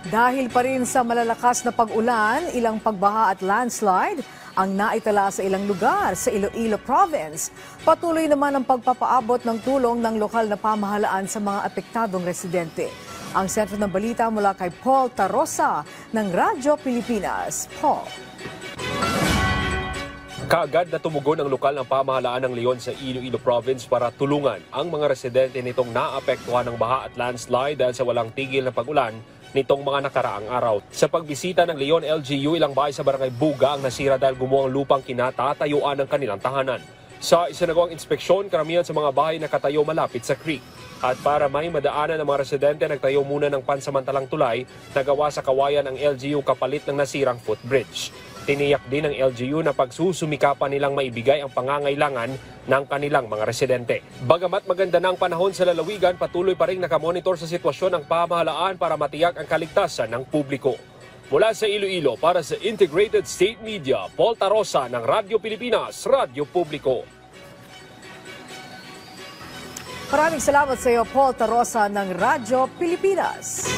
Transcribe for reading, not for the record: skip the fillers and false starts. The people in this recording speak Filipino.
Dahil pa rin sa malalakas na pag-ulan, ilang pagbaha at landslide ang naitala sa ilang lugar sa Iloilo Province. Patuloy naman ang pagpapaabot ng tulong ng lokal na pamahalaan sa mga apektadong residente. Ang sentro ng balita mula kay Paul Tarosa ng Radyo Pilipinas. Paul. Kaagad na tumugon ang lokal na pamahalaan ng Leon sa Iloilo Province para tulungan ang mga residente nitong naapektuhan ng baha at landslide dahil sa walang tigil na pag-ulan nitong mga nakaraang araw. Sa pagbisita ng Leon LGU, ilang bahay sa Barangay Buga ang nasira dahil gumuho ang lupang kinatatayuan ng kanilang tahanan. Sa isinagawang inspeksyon, karamihan sa mga bahay nakatayo malapit sa creek. At para may madaanan ng mga residente, nagtayo muna ng pansamantalang tulay na gawa sa kawayan ng LGU kapalit ng nasirang footbridge. Tiniyak din ng LGU na pagsusumikapan nilang maibigay ang pangangailangan ng kanilang mga residente. Bagamat maganda na ang panahon sa lalawigan, patuloy pa rin nakamonitor sa sitwasyon ng pamahalaan para matiyak ang kaligtasan ng publiko. Mula sa Iloilo, para sa Integrated State Media, Paul Tarosa ng Radyo Pilipinas, Radyo Publiko. Maraming salamat sa iyo, Paul Tarosa ng Radyo Pilipinas.